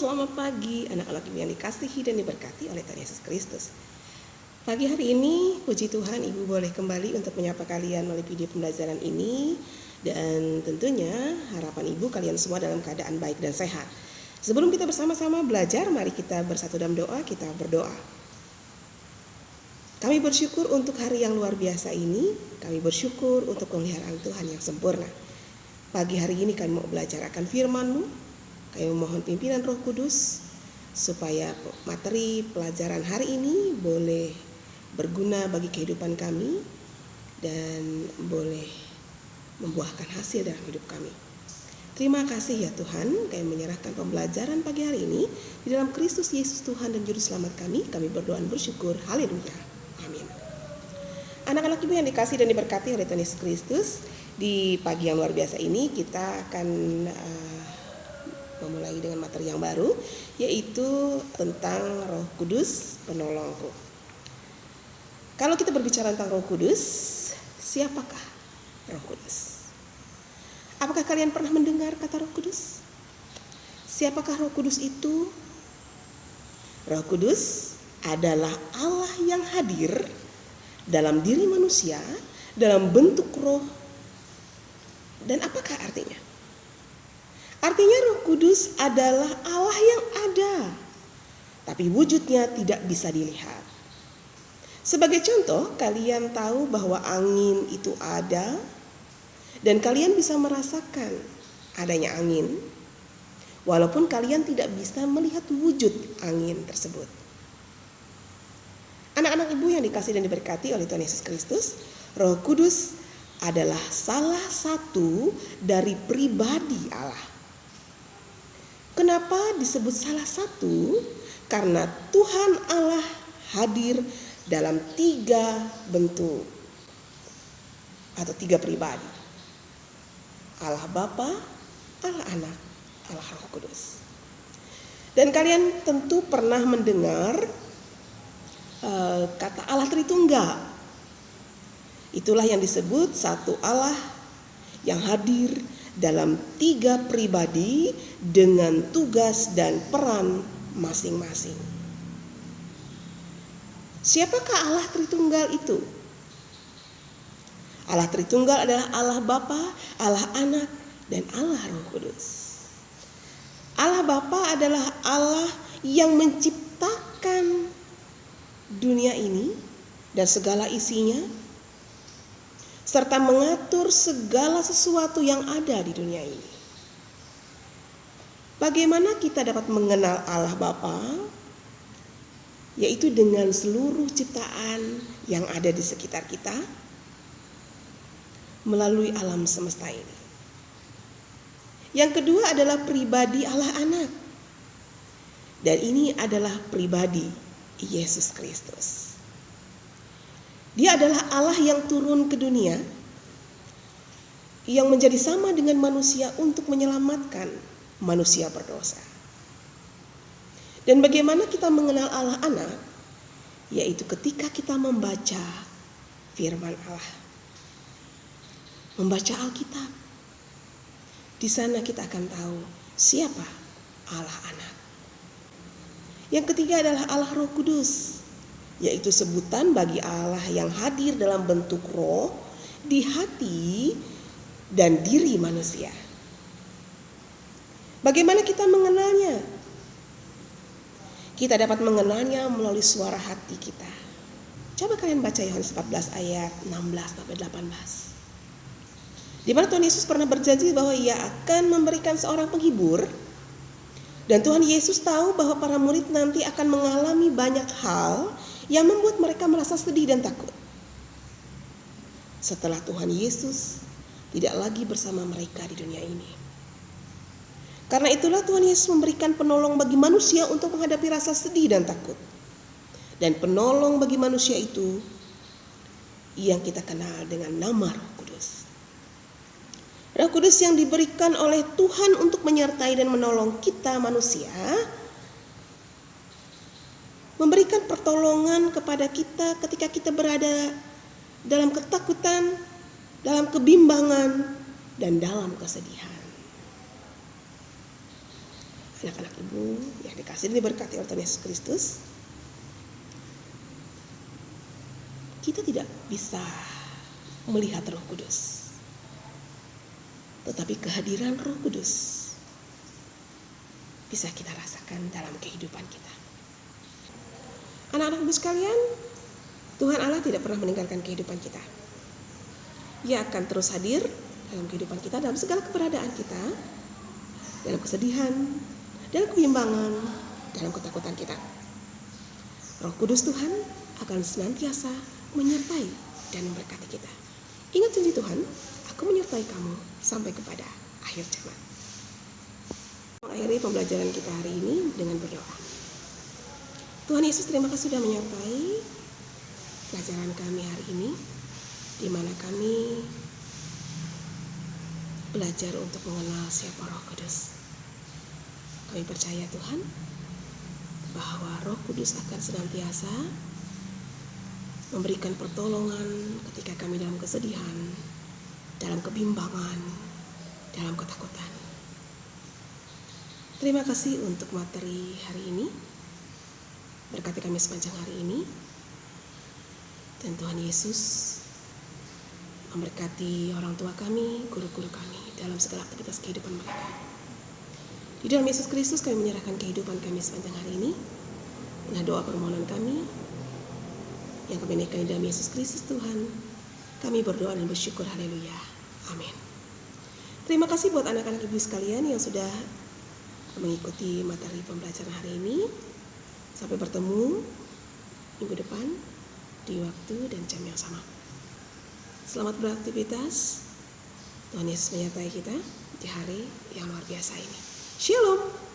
selamat pagi anak-anak yang dikasihi dan diberkati oleh Tuhan Yesus Kristus. Pagi hari ini, puji Tuhan, Ibu boleh kembali untuk menyapa kalian melalui video pembelajaran ini. Dan tentunya harapan Ibu kalian semua dalam keadaan baik dan sehat. Sebelum kita bersama-sama belajar, mari kita bersatu dalam doa, kita berdoa. Kami bersyukur untuk hari yang luar biasa ini. Kami bersyukur untuk pemeliharaan Tuhan yang sempurna. Pagi hari ini kami mau belajar akan firman-Mu. Kami memohon pimpinan Roh Kudus supaya materi pelajaran hari ini boleh berguna bagi kehidupan kami dan boleh membuahkan hasil dalam hidup kami. Terima kasih ya Tuhan, kami menyerahkan pembelajaran pagi hari ini di dalam Kristus Yesus Tuhan dan Juru Selamat kami. Kami berdoa dan bersyukur. Haleluya. Amin. Anak-anak Ibu yang dikasih dan diberkati oleh Tuhan Yesus Kristus, di pagi yang luar biasa ini kita akan memulai dengan materi yang baru, yaitu tentang Roh Kudus penolongku. Kalau kita berbicara tentang Roh Kudus, siapakah Roh Kudus? Apakah kalian pernah mendengar kata Roh Kudus? Siapakah Roh Kudus itu? Roh Kudus adalah Allah yang hadir dalam diri manusia dalam bentuk roh. Dan apakah artinya? Artinya Roh Kudus adalah Allah yang ada, tapi wujudnya tidak bisa dilihat. Sebagai contoh, kalian tahu bahwa angin itu ada, dan kalian bisa merasakan adanya angin, walaupun kalian tidak bisa melihat wujud angin tersebut. Anak-anak Ibu yang dikasih dan diberkati oleh Tuhan Yesus Kristus, Roh Kudus adalah salah satu dari pribadi Allah. Kenapa disebut salah satu? Karena Tuhan Allah hadir dalam 3 bentuk atau 3 pribadi. Allah Bapa, Allah Anak, Allah Roh Kudus. Dan kalian tentu pernah mendengar kata Allah Tritunggal. Itulah yang disebut satu Allah yang hadir dalam 3 pribadi dengan tugas dan peran masing-masing. Siapakah Allah Tritunggal itu? Allah Tritunggal adalah Allah Bapa, Allah Anak, dan Allah Roh Kudus. Allah Bapa adalah Allah yang menciptakan dunia ini dan segala isinya, serta mengatur segala sesuatu yang ada di dunia ini. Bagaimana kita dapat mengenal Allah Bapa? Yaitu dengan seluruh ciptaan yang ada di sekitar kita melalui alam semesta ini. Yang kedua adalah pribadi Allah Anak. Dan ini adalah pribadi Yesus Kristus. Dia adalah Allah yang turun ke dunia, yang menjadi sama dengan manusia untuk menyelamatkan manusia berdosa. Dan bagaimana kita mengenal Allah Anak? Yaitu ketika kita membaca firman Allah. Membaca Alkitab. Di sana kita akan tahu siapa Allah Anak. Yang ketiga adalah Allah Roh Kudus, yaitu sebutan bagi Allah yang hadir dalam bentuk roh di hati dan diri manusia. Bagaimana kita mengenalnya? Kita dapat mengenalnya melalui suara hati kita. Coba kalian baca Yohanes 14 ayat 16-18. Di mana Tuhan Yesus pernah berjanji bahwa Ia akan memberikan seorang penghibur. Dan Tuhan Yesus tahu bahwa para murid nanti akan mengalami banyak hal yang membuat mereka merasa sedih dan takut. Setelah Tuhan Yesus tidak lagi bersama mereka di dunia ini. Karena itulah Tuhan Yesus memberikan penolong bagi manusia untuk menghadapi rasa sedih dan takut. Dan penolong bagi manusia itu yang kita kenal dengan nama Roh Kudus. Roh Kudus yang diberikan oleh Tuhan untuk menyertai dan menolong kita manusia, memberikan pertolongan kepada kita ketika kita berada dalam ketakutan, dalam kebimbangan, dan dalam kesedihan. anak-anak ibu yang dikasihi dan diberkati oleh Tuhan Yesus Kristus, kita tidak bisa melihat Roh Kudus, tetapi kehadiran Roh Kudus bisa kita rasakan dalam kehidupan kita. Anak-anak ibu sekalian, Tuhan Allah tidak pernah meninggalkan kehidupan kita. Ia akan terus hadir dalam kehidupan kita, dalam segala keberadaan kita, dalam kesedihan, dalam kebimbangan, dalam ketakutan kita. Roh Kudus Tuhan akan senantiasa menyertai dan memberkati kita. Ingat janji Tuhan, aku menyertai kamu sampai kepada akhir zaman. Mengakhiri pembelajaran kita hari ini dengan berdoa. Tuhan Yesus, terima kasih sudah menyertai pelajaran kami hari ini, di mana kami belajar untuk mengenal siapa Roh Kudus. Kami percaya Tuhan bahwa Roh Kudus akan senantiasa memberikan pertolongan ketika kami dalam kesedihan, dalam kebimbangan, dalam ketakutan. Terima kasih untuk materi hari ini. Berkati kami sepanjang hari ini. Dan Tuhan Yesus memberkati orang tua kami, guru-guru kami dalam segala aktivitas kehidupan mereka. Di dalam Yesus Kristus kami menyerahkan kehidupan kami sepanjang hari ini. Dengan doa permohonan kami yang kami naikkan di dalam Yesus Kristus Tuhan, kami berdoa dan bersyukur. Haleluya. Amin. Terima kasih buat anak-anak ibu sekalian yang sudah mengikuti materi pembelajaran hari ini. Sampai bertemu minggu depan di waktu dan jam yang sama. Selamat beraktivitas. Tuhan Yesus menyertai kita di hari yang luar biasa ini. Shalom.